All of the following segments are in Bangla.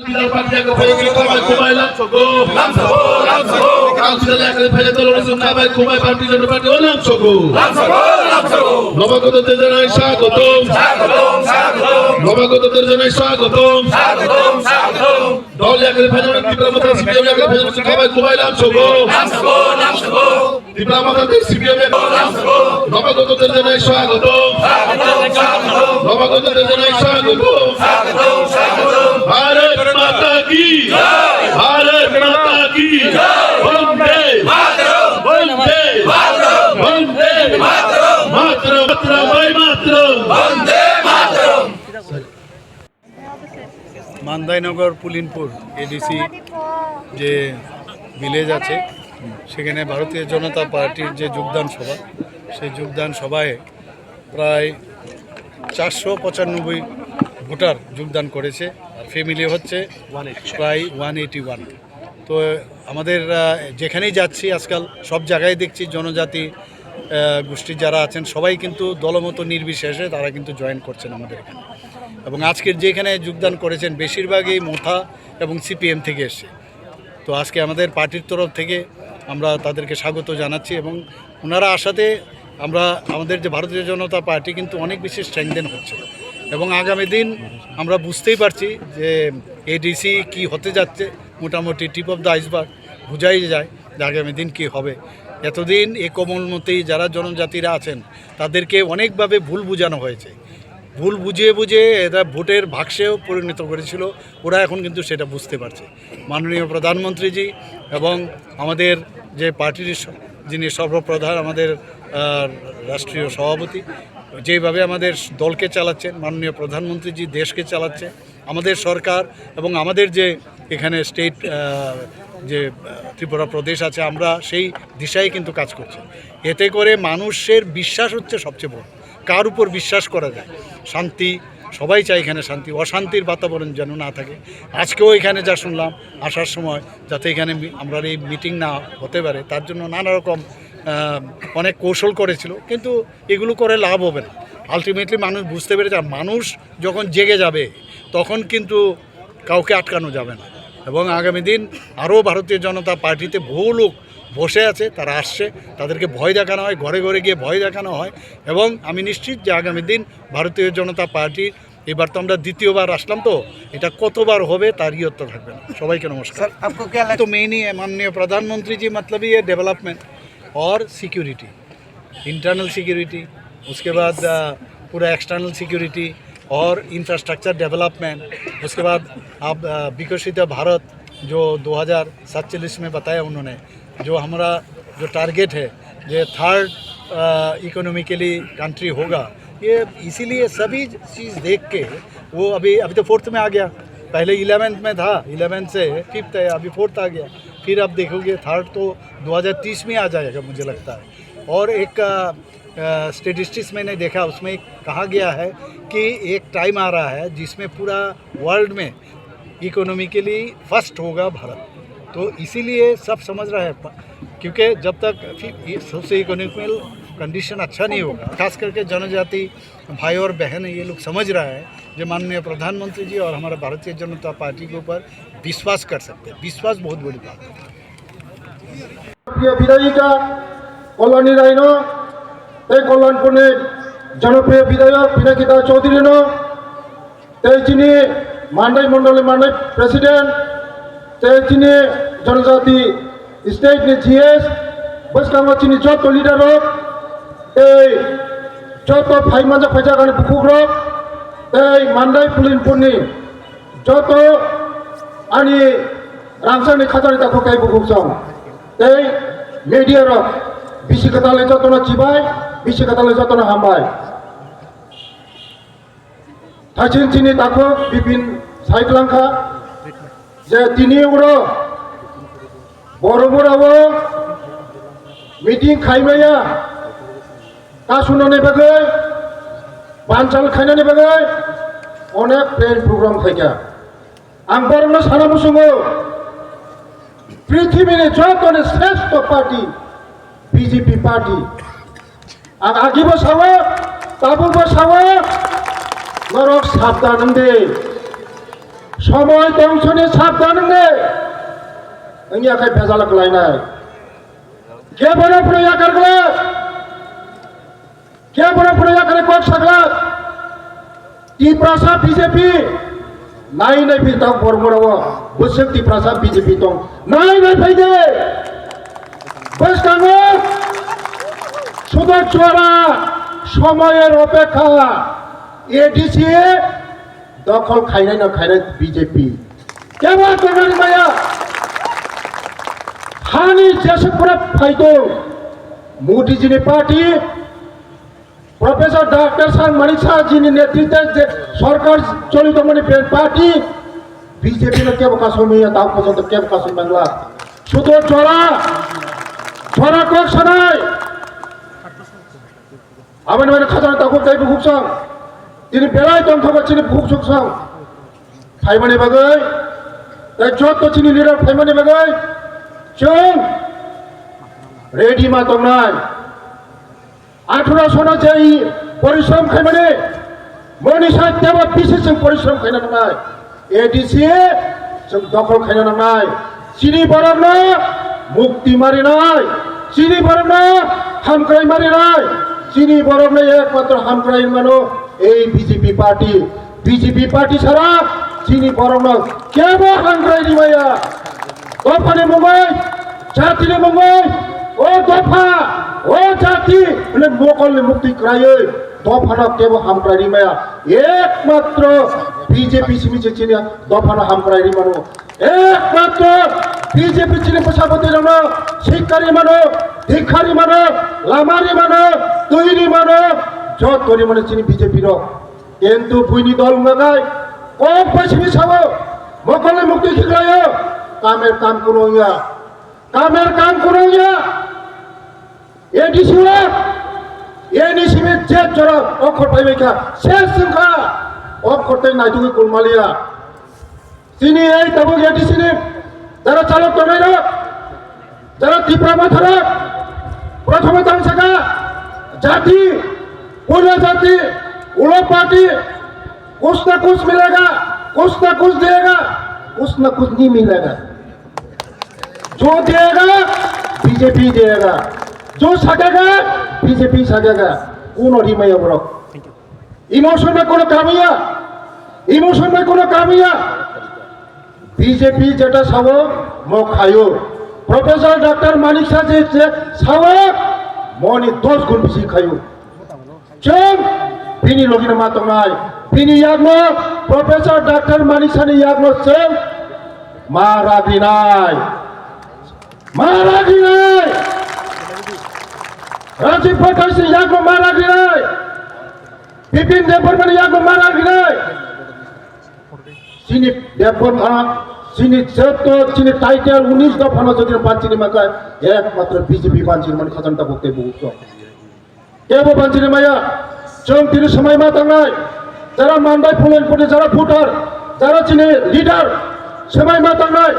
Tidak pandai kau kubai lam soko, kansel yang kali payah tolong sungai baik kubai parti dan parti lam soko. Nobagoto terjenai swagotom, Nobagoto terjenai swagotom. Dol yang kali payah diplomat CPM yang kali payah sungai baik kubai lam soko. Diplomat CPM yang Nobagoto terjenai swagotom, Nobagoto terjenai swagotom. Bharat माता की भारत माता की वंदे मातरम वंदे मातरम वंदे मातरम मातरम मातरम मातरम वंदे मातरम মান্দাইনগর পুলিনপুর এডিসি যে ভিলেজ আছে সেখানে ভারতীয় জনতা পার্টির যে যোগদান সভা সেই যোগদান সভায় প্রায় 495 ভোটার যোগদান করেছে আর ফ্যামিলি হচ্ছে প্রায় 181। তো আমাদের যেখানেই যাচ্ছি আজকাল সব জায়গায় দেখছি জনজাতি গোষ্ঠী যারা আছেন সবাই কিন্তু দলমত নির্বিশেষে তারা কিন্তু জয়েন করছেন আমাদের এখানে। এবং আজকের যেখানে যোগদান করেছেন বেশিরভাগই মোথা এবং সিপিএম থেকে এসছে। তো আজকে আমাদের পার্টির তরফ থেকে আমরা তাদেরকে স্বাগত জানাচ্ছি এবং ওনারা আসাতে আমরা আমাদের যে ভারতীয় জনতা পার্টি কিন্তু অনেক বেশি স্ট্রেংথেন হচ্ছে এবং আগামী দিন আমরা বুঝতেই পারছি যে এডিসি কি হতে যাচ্ছে, মোটামুটি টিপ অফ দ্য আইসবার্গ বোঝাই যায় যে আগামী দিন কী হবে। এতদিন এই কোমলমতি যারা জনজাতিরা আছেন তাদেরকে অনেকভাবে ভুল বোঝানো হয়েছে, ভুল বুঝিয়ে এরা ভোটের বাক্সেও পরিণত করেছিল, ওরা এখন কিন্তু সেটা বুঝতে পারছে। মাননীয় প্রধানমন্ত্রীজি এবং আমাদের যে পার্টির যিনি সর্বপ্রধান আমাদের রাষ্ট্রীয় সভাপতি যেভাবে আমাদের দলকে চালাচ্ছেন, মাননীয় প্রধানমন্ত্রীজি দেশকে চালাচ্ছে, আমাদের সরকার এবং আমাদের যে এখানে স্টেট যে ত্রিপুরা প্রদেশ আছে আমরা সেই দিশায় কিন্তু কাজ করছি। এতে করে মানুষের বিশ্বাস হচ্ছে সবচেয়ে বড়, কার উপর বিশ্বাস করা যায়। শান্তি, সবাই চায় এখানে শান্তি, অশান্তির বাতাবরণ যেন না থাকে। আজকেও এখানে যা শুনলাম আসার সময় যাতে এখানে আমরা এই মিটিং না হতে পারে তার জন্য নানা রকম অনেক কৌশল করেছিল, কিন্তু এগুলো করে লাভ হবে না। আলটিমেটলি মানুষ বুঝতে পেরেছে মানুষ যখন জেগে যাবে তখন কিন্তু কাউকে আটকানো যাবে না। এবং আগামী দিন আরও ভারতীয় জনতা পার্টিতে বহু লোক বসে আছে, তারা আসছে, তাদেরকে ভয় দেখানো হয়, ঘরে ঘরে গিয়ে ভয় দেখানো হয়। এবং আমি নিশ্চিত যে আগামী দিন ভারতীয় জনতা পার্টির এবার তো আমরা দ্বিতীয়বার আসলাম, তো এটা কতবার হবে তার ইয়ত্তা থাকবে না। সবাইকে নমস্কার। তো মেইনই মাননীয় प्रधानमंत्री जी मतलब ये डेवलपमेंट और सिक्योरिटी, इंटरनल सिक्योरिटी, उसके बाद पूरा एक्सटर्नल सिक्योरिटी और इंफ्रास्ट्रक्चर डेवलपमेंट, उसके बाद आप विकसित भारत जो 2047 में बताया उन्होंने, जो हमारा जो टारगेट है ये थर्ड इकोनॉमिकली कंट्री होगा, ये इसीलिए सभी चीज़ देख के वो अभी तो फोर्थ में आ गया, पहले 11th में था, 11th से 5th है, अभी 4th आ गया, फिर आप देखोगे थर्ड तो 2030 में आ जाएगा मुझे लगता है। और एक स्टेटिस्टिक्स मैंने देखा उसमें कहा गया है कि एक टाइम आ रहा है जिसमें पूरा वर्ल्ड में इकोनॉमिकली फर्स्ट होगा भारत। तो इसीलिए सब समझ रहा है, क्योंकि जब तक सोशो इकोनॉमिकल कंडीशन अच्छा नहीं होगा, खास करके जनजाति भाई और बहन ये लोग समझ रहा है जो माननीय प्रधानमंत्री जी और हमारा भारतीय जनता पार्टी के ऊपर विश्वास कर सकते हैं। विश्वास बहुत बड़ी बात है। প্রিয় বিধায়িকা কল্যাণী রায়ন, এই কল্যাণপুরের জনপ্রিয় বিধায়ক পিনাকিতা চৌধুরী, তিনি মান্ডাই মন্ডলের মান্ডাই প্রেসিডেন্ট, তিনি জনজাতি স্টেট জিএস বসকাঙ্গ চিনি যত লিডার হোক, এই যত ফাই মাজা ফাইজাগানি বুকুক হোক, এই মান্ডাই পুলিনপুরনি যত আনি রামসানি খাজানি তাকে কাই বুকুক সং এই মিডিয়ার বিশি কথালে যতন চিবাই, বিশি কথালে যতন হামবাই থাইচিন চিনি তাকে বিপিন সাইক্লাংখা যে তিনি উড়ো বড় বড়াবো মিটিং খাইমাইয়া তা শুনানি বাগै বানচাল খাইनानै बागै अनेक प्लेन प्रग्राम खायगा आं बरनो साना बुसुङो पृथ्वीनि जतने श्रेष्ठ पार्टी बीजेपी पार्टी आं आगिबो सावो ताबुबो सावो नरक साबधान दे সময় দংশনে সাবধান নে ini akan bezalah kelainan. Kia boleh punya kergelas, kia boleh punya kerkok saklat. Di prasa BJP, naik pitang formula, busuk di prasa BJP tong, naik pede. Bus kamu, sudah juara, সময়ের অপেক্ষা এডিসি দখল খাইনাই না খাইনাই বিজেপি কেমন তোমার মায়া হানি যেসব ফাইতো মোদিজির পার্টি প্রফেসর ডক্টর সাহেব মানিক শাহ যিনি নেতৃত্বে যে সরকার চলিত মানে পার্টি বিজেপি না কেবল কাশ্মীর তাও পর্যন্ত কেবল কাশ্মীর বাংলা শুধু চড়া ছড়া কক শোনায় আবার মানে খাজানা তাকে তাই ভুগছাম তিনি বেড়াই দম থাকা চিনি ভুগছাম ফাইমানি বাগাই তাই যত চিনি লিডার ফাইমানি বাগাই চং রেডি মা দম নাই 1800 না যাই পরিশ্রম খাইমানি মনীষা দেবা বিশেষ পরিশ্রম খাইনা নাই এডিসি जों দখল খাইনা নাই চিনি বরং না মুক্তি মারি নাই চিনি বরং না হামক্রাই মারি নাই চিনি বরং না একমাত্র হামক্রাই মানো এই বিজেপি পার্টি ছাড়া চিনি বরং না কেবল হামক্রাই মাইয়া দফানে মুম্বাই জাতিনে মুম্বাই ও দফা ও জাতি মানে মোকলনে মুক্তি ক্রায়ে দফানা কেবল হামক্রাই মাইয়া একমাত্র বিজেপি সিমিছে চিনি দফানা হামক্রাই মানো একমাত্র বিজেপি চিনি প্রশাপতি জানো শিক্ষারি মানো ভিক্ষারি মানো লামারি মানো তৈরি মানো যত পরিমাণে চিনি বিজেপির কিন্তু বুইনি দল লাগায় কম পশ্চিমী সাব মকলে মুক্তি শিখায় কামের কাম কোনো ইয়া এডিসি এনিসিমে যে জড় অক্ষর পাইবে কা শেষ সংখ্যা অক্ষরটাই নাই তুমি কুলমালিয়া চিনি এই তবু এডিসি যারা চালক তমাই যারা তীব্রামা ধরক প্রথমে তামসাকা जाति पूर्ण जाति उलो पार्टी कुछ ना कुछ मिलेगा कुछ ना कुछ देगा कुछ ना कुछ नहीं मिलेगा जो देगा बीजेपी देगा जो सकेगा बीजेपी सकेगा कौन रिमाया ब्रो इमोशन में कोनो कामिया बीजेपी जेटा सावो मो खायो प्रोफेसर डॉक्टर मानिक शाह जे सावो मौनी 10 गुण बेसि खायो जों बिनि लगिना मातम नाय बिनि यागनो प्रोफेसर डॉक्टर मानिक शाहनि यागनो जों मारागिनाय राजीव प्रकाशनि यागनो मारागिनाय बिपिन देबबर्मानि यागनो मारागिनाय सिनि देबबर्मा চিনি যত চিনি টাইটেল 19 দফানো যদি বাঞ্চিনি মাকায় একমাত্র বিজেপি বাঞ্চিনি মানে খাজানটা বক্তব্য বুঝছ কেব বাঞ্চিনি মায়া जों তিনি সময় মা তাঙ্গাই যারা মান্দাই ফুলেন পড়ে যারা ভোটার যারা চিনি লিডার সময় মা তাঙ্গাই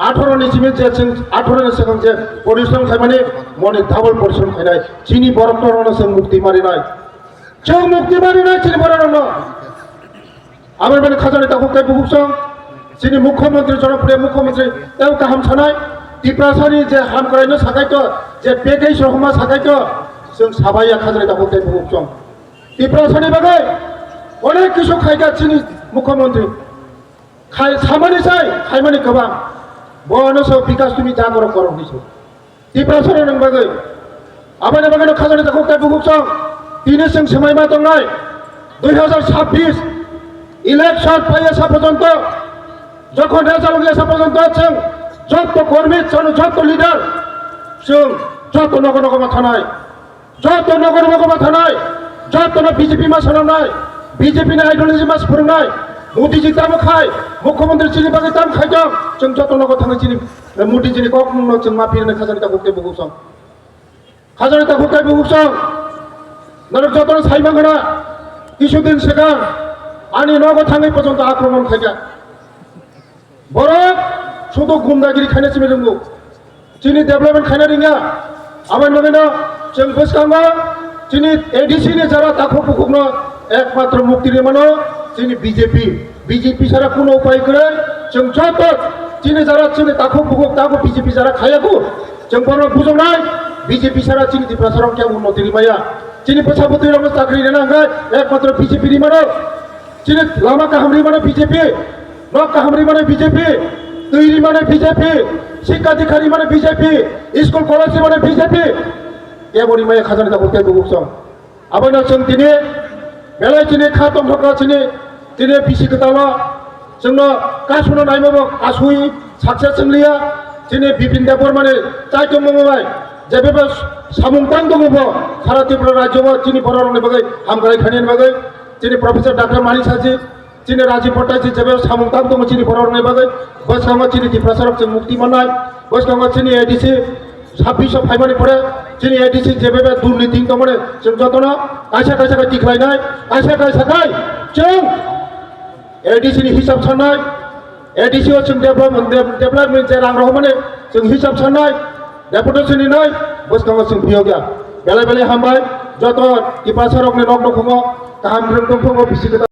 18 नि চিনি যে 18 नि সেখান যে পরিশ্রম খাই মানে মনে ডাবল পরিশ্রম খাই নাই চিনি বরফ তরণ সে মুক্তি মারি নাই চিনি বরণ আমার মানে খাজানটা বক্তব্য বুঝছ চিনি মুখ্যমন্ত্রী জনপ্রিয় মুখ্যমন্ত্রী তেও কাহাম ছানাই টিপ্রাসানি যে হাম করাইनो সাকাইতো যে পেকেজ রহমা সাকাইতো जों साबाया खाजराय दाखौ তাই বুঝছম টিপ্রাসানি বাগै অনেক কিছু খাইগা চিনি মুখ্যমন্ত্রী খাই সামানি চাই খাইমানি গোबां বনসো বিকাশ তুমি যা করো হইছো টিপ্রাসানি নং বাগै আবানি বাগै খাজরাय दाखौ তাই বুঝছম তিনি जों সময় মা দंनाय 2026 ইলেকশন পাইয়া পর্যন্ত যখন রেজাল্ট আসা পর্যন্ত আছেন যত কর্মী যত লিডার যত নগরমা থানায় যত না বিজেপি মাস নাই বিজেপি না আইডিওলজি মাস ফোরনায় মোদিজি দাম খায় মুখ্যমন্ত্রী চিনি বাগে দাম খাইতাম जों যত নগর থানা চিনি মোদিজিনি কখনো जों মাফিয়ানে খাজানিতা বক্তব্য বুঝছাম খাজানিতা বক্তব্য বুঝছাম নরক যত সাইমাঙ্গনা কিছুদিন সেখান আনি নগর থানায় পর্যন্ত আক্রমণ খাইগা বরং শুধু গুন্ডাগিরি খাইনা চিনি রঙু চিনি ডেভেলপমেন্ট খাইনা रिंगा আবার নগেনা जों गोसोखाङो जोंनि एडिसि नि যারা दाखौ बुखुनो एकमात्र मुक्ति मानो जोंनि बीजेपी বিজেপি ছাড়া কোনো উপায় করে जों যত চিনি যারা চিনি তাকে বুকুক তাকে বিজেপি যারা খায়াকু जों বড় বুঝো নাই বিজেপি ছাড়া চিনি প্রসারণ কে উন্নতি মায়া চিনি পেছাপতি রকম চাকরি নেনাঙ্গায় একমাত্র বিজেপি মানে চিনি লামা কাহামরি মানে বিজেপি নক কাহামরি মানে বিজেপি তৈরি মানে বিজেপি শিক্ষাধিকারী মানে বিজেপি স্কুল কলেজ মানে বিজেপি এমনই মায়া খাজানা করতে বুকুক আবার जों দিনে বেলায় চিনি খাতম ঢোকা চিনি দিনে বিসি কথালা जोंनो कासुनो नायबाबो कासुई साक्सेस जोंलिया दिनै बिपिन देब बर्मानि चाइतो मबाय जेबेबो सामुंतां दङबो सारा त्रिपुरा राज्योआव दिनै बर' रावनि बागै हामगाय खानिनि बागै दिनै प्रफेसर डॉक्टर मानिक साजी दिनै राजीव भट्टाचार्य जेबे सामुंतां दङ दिनै बर' रावनि बागै बसखाङाव दिनै डिप्रेसाराव जों मुक्ति मोननाय बसखाङाव दिनै एडिसि 26 फाइमानि परे दिनै एडिसि जेबेबो दुर्नीति दंमोन जों जतनो कायसा कायसा दिख्लायनाय कायसा कायसाखाय जों एडिसि नि हिसाब साननाय एडिसि आव जों डेभलपमेन्ट जे रां रहो माने जों हिसाब साननाय डेपुटेसन निनाय बसखाङाव जों बियो गया बेले बेले हामबाय जत डिप्रेसाराव नक नखङाव गाहाम रोंदों बिसि